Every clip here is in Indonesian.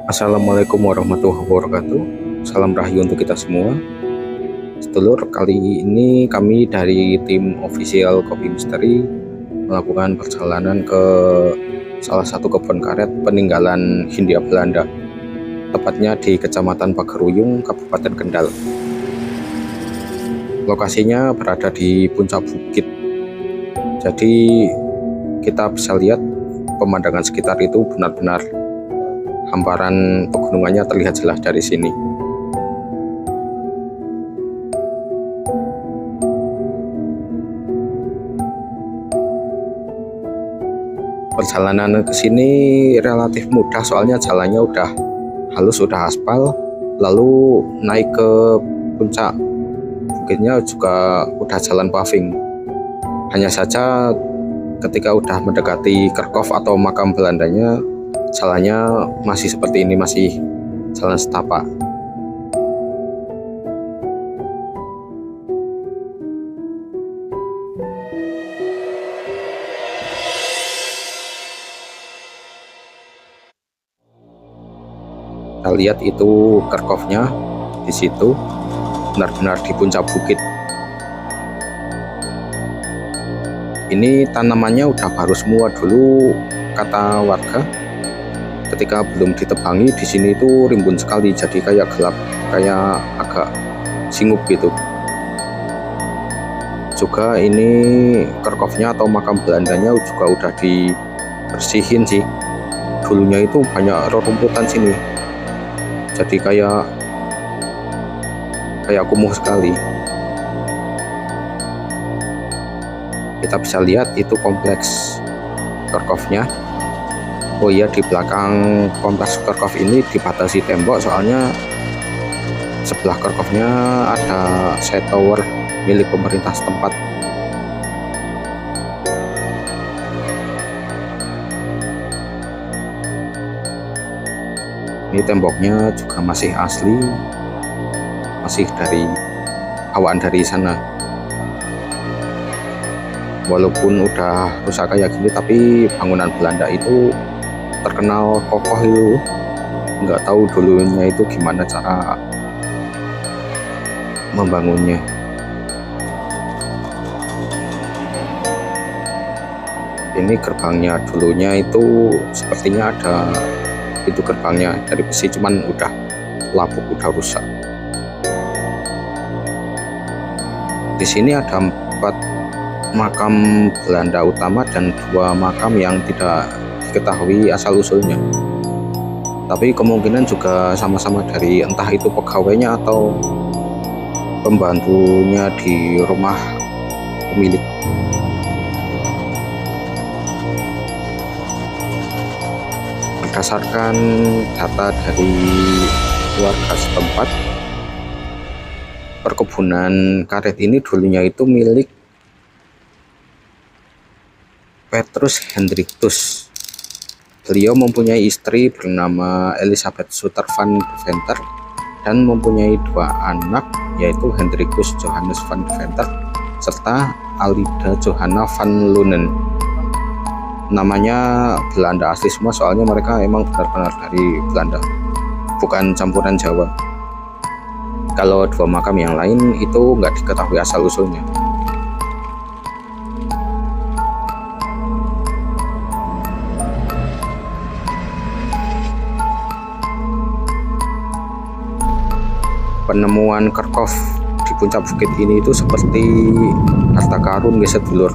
Assalamualaikum warahmatullahi wabarakatuh. Salam rahayu untuk kita semua. Sedulur, kali ini kami dari tim official Kopi Misteri melakukan perjalanan ke salah satu kebun karet peninggalan Hindia Belanda, tepatnya di Kecamatan Pageruyung, Kabupaten Kendal. Lokasinya berada di puncak bukit, jadi kita bisa lihat pemandangan sekitar itu benar-benar hamparan pegunungannya terlihat jelas dari sini. Perjalanan ke sini relatif mudah, soalnya jalannya udah halus, udah aspal. Lalu naik ke puncak bukitnya juga udah jalan paving. Hanya saja ketika udah mendekati Kerkhof atau makam Belandanya, jalannya masih seperti ini, masih jalan setapak. Kita lihat itu Kerkhofnya di situ, benar-benar di puncak bukit. Ini tanamannya udah baru semua dulu, kata warga. Ketika belum ditebangi, di sini itu rimbun sekali, jadi kayak gelap, kayak agak singup gitu. Juga ini Kerkhofnya atau makam Belandanya juga udah dibersihin sih. Dulunya itu banyak rerumputan sini, jadi kayak kumuh sekali. Kita bisa lihat itu kompleks Kerkhofnya. Oh iya, di belakang kompleks Kerkhof ini dibatasi tembok, soalnya sebelah Kerkhofnya ada side tower milik pemerintah setempat. Ini temboknya juga masih asli, masih dari awaan dari sana. Walaupun udah rusak kayak gini, tapi bangunan Belanda itu terkenal kokoh itu. Nggak tahu dulunya itu gimana cara membangunnya. Ini gerbangnya, dulunya itu sepertinya ada itu gerbangnya dari besi, cuman udah lapuk, udah rusak. Di sini ada 4 makam Belanda utama dan 2 makam yang tidak diketahui asal-usulnya, tapi kemungkinan juga sama-sama dari entah itu pegawainya atau pembantunya di rumah pemilik. Berdasarkan data dari warga setempat, perkebunan karet ini dulunya itu milik Petrus Hendrikus. Beliau mempunyai istri bernama Elisabeth Suter van Deventer dan mempunyai 2 anak, yaitu Hendrikus Johannes van Deventer serta Alida Johanna van Lunen. Namanya Belanda asli semua, soalnya mereka emang benar-benar dari Belanda, bukan campuran Jawa. Kalau 2 makam yang lain itu nggak diketahui asal-usulnya. Penemuan Kerkhof di puncak bukit ini itu seperti harta karun guys sedulur.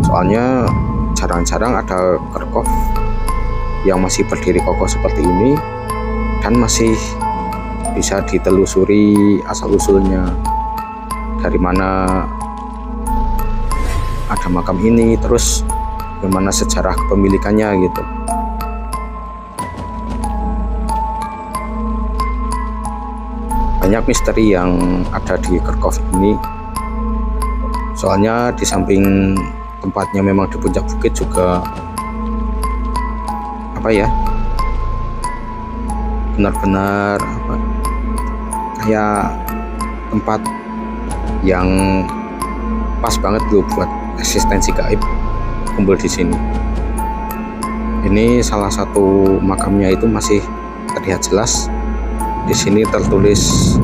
Soalnya jarang-jarang ada kerkop yang masih berdiri kokoh seperti ini dan masih bisa ditelusuri asal usulnya dari mana ada makam ini, terus bagaimana sejarah kepemilikannya gitu. Banyak misteri yang ada di kerkop ini, soalnya di samping tempatnya memang di puncak bukit juga apa ya, benar-benar kayak tempat yang pas banget tuh buat eksistensi gaib kumpul di sini. Ini salah satu makamnya itu masih terlihat jelas. Di sini tertulis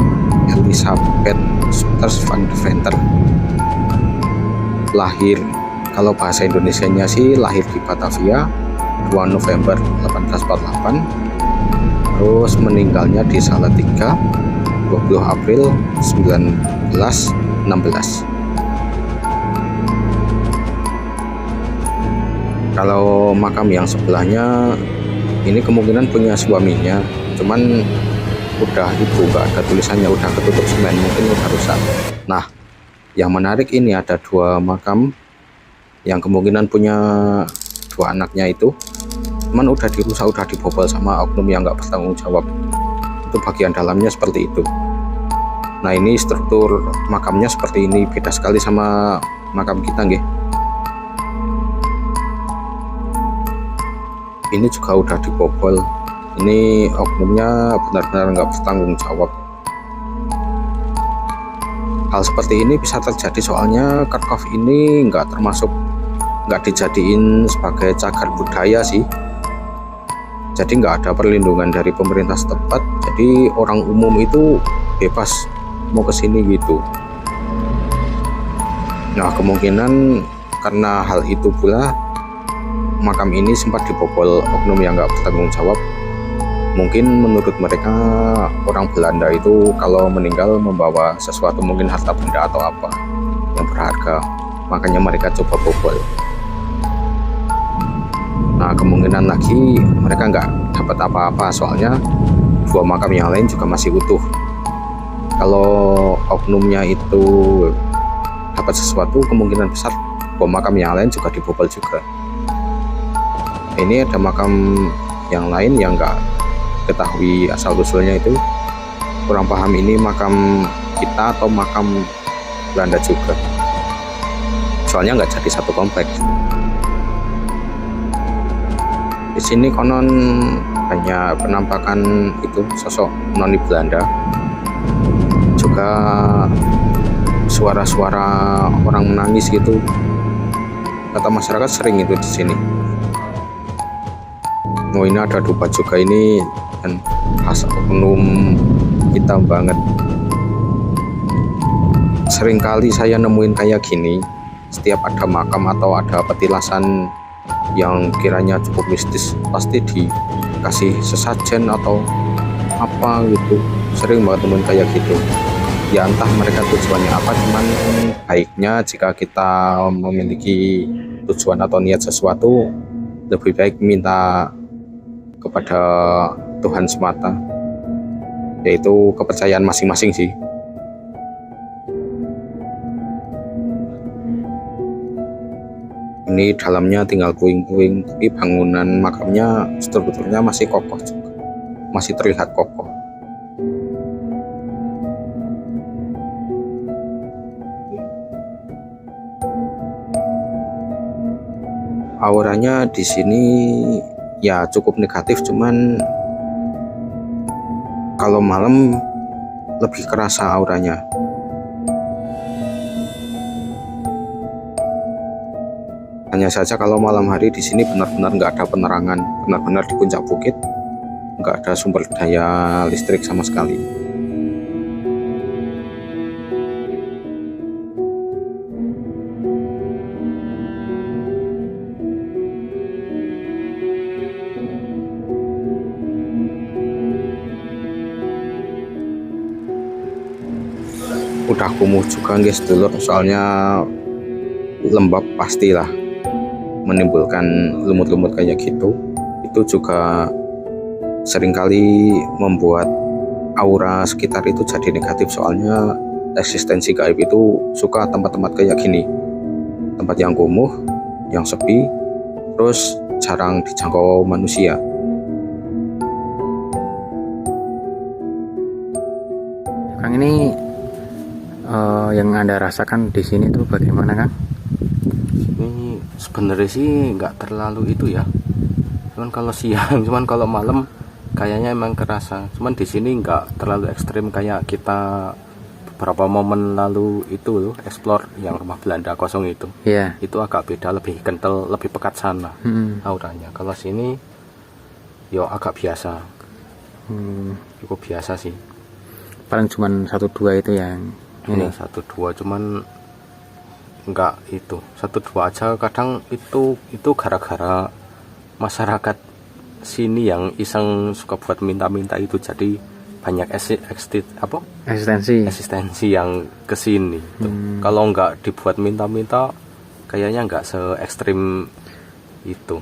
Elisabeth Sutters van Deventer. Lahir, kalau bahasa Indonesianya sih lahir di Batavia 2 November 1848. Terus meninggalnya di Salatiga 20 April 1916. Kalau makam yang sebelahnya ini kemungkinan punya suaminya, cuman udah itu nggak ada tulisannya, udah ketutup semen, mungkin udah rusak. Nah, yang menarik ini ada 2 makam yang kemungkinan punya 2 anaknya itu, cuman udah dirusak, udah dibobol sama oknum yang nggak bertanggung jawab. Itu bagian dalamnya seperti itu. Nah, ini struktur makamnya seperti ini, beda sekali sama makam kita nggih. Ini juga udah dibobol. Ini oknumnya benar-benar nggak bertanggung jawab. Hal seperti ini bisa terjadi soalnya kerkop ini nggak dijadiin sebagai cagar budaya sih. Jadi nggak ada perlindungan dari pemerintah setempat. Jadi orang umum itu bebas mau ke sini gitu. Nah, kemungkinan karena hal itu pula makam ini sempat dibobol oknum yang nggak bertanggung jawab. Mungkin menurut mereka orang Belanda itu kalau meninggal membawa sesuatu, mungkin harta benda atau apa yang berharga, makanya mereka coba bobol. Nah, kemungkinan lagi mereka nggak dapat apa-apa, soalnya 2 makam yang lain juga masih utuh. Kalau oknumnya itu dapat sesuatu, kemungkinan besar 2 makam yang lain juga dibobol juga. Ini ada makam yang lain yang nggak ketahui asal usulnya, itu kurang paham ini makam kita atau makam Belanda juga, soalnya nggak jadi satu kompleks. Di sini konon banyak penampakan itu sosok noni Belanda, juga suara-suara orang menangis gitu, kata masyarakat sering itu di sini. Oh, ini ada dupa juga ini, dan khas oknum hitam banget. Seringkali saya nemuin kayak gini, setiap ada makam atau ada petilasan yang kiranya cukup mistis, pasti dikasih sesajen atau apa gitu. Sering banget nemuin kayak gitu. Ya entah mereka tujuannya apa, cuman baiknya jika kita memiliki tujuan atau niat sesuatu, lebih baik minta kepada Tuhan semata, yaitu kepercayaan masing-masing sih. Ini dalamnya tinggal puing-puing, tapi bangunan makamnya strukturnya masih kokoh juga, masih terlihat kokoh. Auranya di sini ya cukup negatif, cuman kalau malam lebih kerasa auranya. Hanya saja kalau malam hari di sini benar-benar nggak ada penerangan, benar-benar di puncak bukit nggak ada sumber daya listrik sama sekali. udah kumuh juga guys dulur, soalnya lembab pastilah menimbulkan lumut-lumut kayak gitu. Itu juga seringkali membuat aura sekitar itu jadi negatif, soalnya eksistensi gaib itu suka tempat-tempat kayak gini, tempat yang kumuh, yang sepi, terus jarang dijangkau manusia. Kang, ini yang Anda rasakan di sini tuh bagaimana, Kang? Ini sebenarnya sih nggak terlalu itu ya, cuman kalau siang, cuman kalau malam kayaknya emang kerasa. Cuman di sini nggak terlalu ekstrim kayak kita beberapa momen lalu itu loh, explore yang rumah Belanda kosong itu. Iya. Itu agak beda, lebih kental, lebih pekat sana auranya. Kalau sini yo agak biasa, cukup biasa sih. Paling cuman 1-2 itu yang Ini 1-2, cuman nggak itu 1-2 aja. Kadang itu gara-gara masyarakat sini yang iseng suka buat minta-minta itu, jadi banyak eksistensi yang kesini. Kalau nggak dibuat minta-minta kayaknya nggak se ekstrim itu.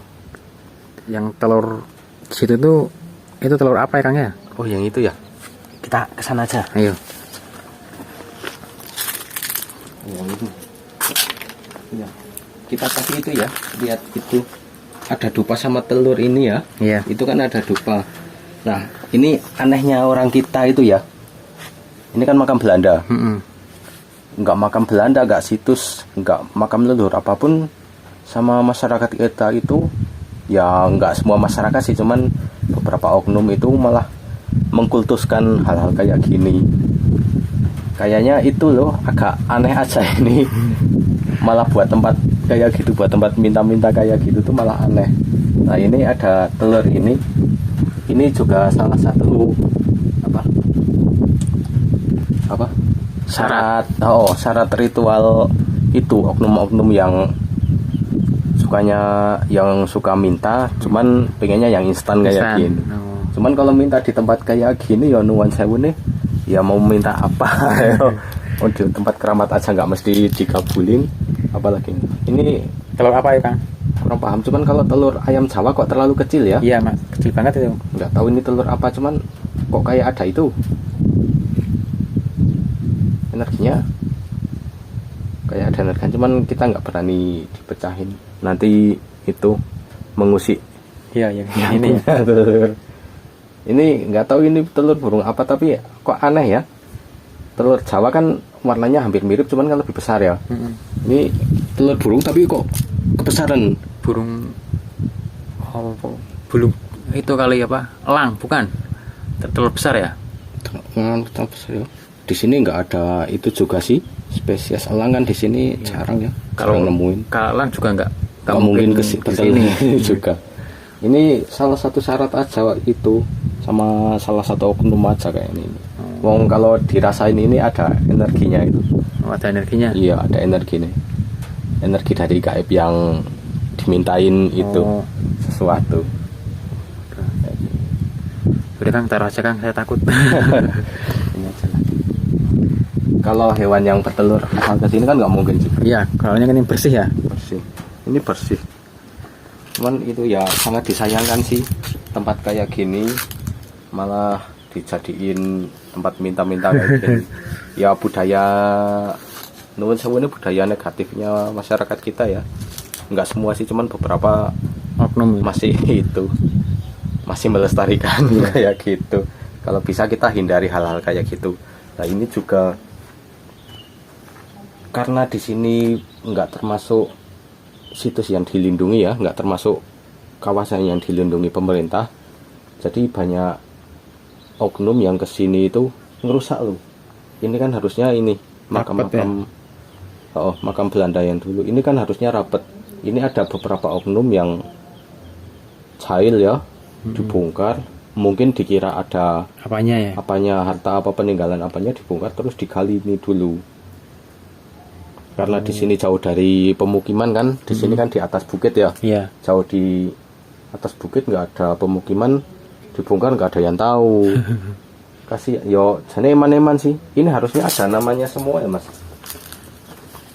Yang telur situ tuh, itu telur apa ya, Kang ya? Oh, yang itu ya, kita kesana aja. Ayo. Yang itu ya, kita kasih itu ya, lihat itu ada dupa sama telur ini ya. Iya. Itu kan ada dupa. Nah, ini anehnya orang kita itu ya, ini kan makam Belanda. Nggak makam Belanda, nggak situs, nggak makam leluhur apapun, sama masyarakat kita itu ya nggak semua masyarakat sih, cuman beberapa oknum itu malah mengkultuskan hal-hal kayak gini. Kayaknya itu loh agak aneh aja ini. Malah buat tempat kayak gitu, buat tempat minta-minta kayak gitu tuh malah aneh. Nah, ini ada telur ini. Ini juga salah satu syarat ritual itu, oknum-oknum yang suka minta, cuman pengennya yang instan kayak gini. Cuman kalau minta di tempat kayak gini ya nuwun sewu nih, ya mau minta apa ya. Oh, di tempat keramat aja nggak mesti dikabulin, apalagi ini Telur apa ya, Kang? kurang paham. Cuman kalau telur ayam Jawa kok terlalu kecil ya. Iya, Mak. Kecil banget itu. Nggak tahu ini telur apa, cuman kok kayak ada itu energinya, kayak ada energi, cuman kita nggak berani dipecahin, nanti itu mengusik. Iya, yang ini ya. Telur ini nggak tahu ini telur burung apa, tapi kok aneh ya. Telur Jawa kan warnanya hampir mirip, cuman kan lebih besar ya. Ini telur burung tapi kok kebesaran. Burung belum itu kali apa? Elang, bukan? Telur besar ya? Telur besar ya. Di sini nggak ada itu juga sih, spesies elang kan di sini jarang ya. Kalau nemuin. Kalau elang juga nggak mungkin ke sini juga. Ini salah satu syarat aja itu, sama salah satu oknum aja kayak ini. Wong kalau dirasain ini ada energinya itu. Ada energinya? Iya, ada energinya. Energi dari gaib yang dimintain itu sesuatu. Udah, Kang, taruh aja, Kang, saya takut. Ini aja lah. Kalau hewan yang bertelur asal ke sini kan nggak mungkin juga. Iya, kalau ini kan ini bersih ya. Bersih. Ini bersih. Cuman itu ya sangat disayangkan sih, tempat kayak gini malah dijadiin tempat minta-minta kayak gini. Ya budaya nuwun sewu ini budaya negatifnya masyarakat kita ya. Nggak semua sih, cuman beberapa Oknum masih itu, masih melestarikan kayak gitu. Kalau bisa kita hindari hal-hal kayak gitu. Nah, ini juga karena di sini nggak termasuk situs yang dilindungi ya, nggak termasuk kawasan yang dilindungi pemerintah, jadi banyak oknum yang kesini itu ngerusak loh. Ini kan harusnya ini makam-makam makam Belanda yang dulu, ini kan harusnya rapet. Ini ada beberapa oknum yang jahil ya, dibongkar, mungkin dikira ada apanya harta apa peninggalan apanya, dibongkar terus digali ini dulu. Karena di sini jauh dari pemukiman kan, di sini kan di atas bukit ya. Iya. Jauh di atas bukit nggak ada pemukiman, dibongkar nggak ada yang tahu. kasih yo jane eman-eman sih. Ini harusnya ada namanya semua ya Mas.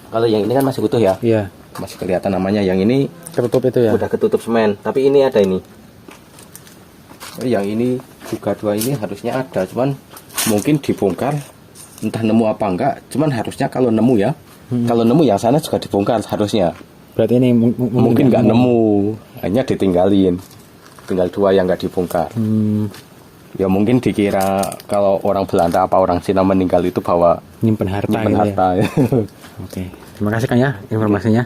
Kalau yang ini kan masih utuh ya, Iya. masih kelihatan namanya. Yang ini Tertutup itu ya. udah ketutup semen, tapi ini ada ini. Yang ini juga dua ini harusnya ada, cuman mungkin dibongkar, entah nemu apa enggak. Cuman harusnya kalau nemu ya, kalau nemu yang sana juga dibongkar harusnya. Berarti ini Mungkin nggak nemu, hanya ditinggalin. Tinggal dua yang nggak dibongkar. Ya mungkin dikira kalau orang Belanda apa orang Cina meninggal itu bawa Nyimpen harta nyimpen gitu ya. harta. Oke. Terima kasih Kang ya informasinya.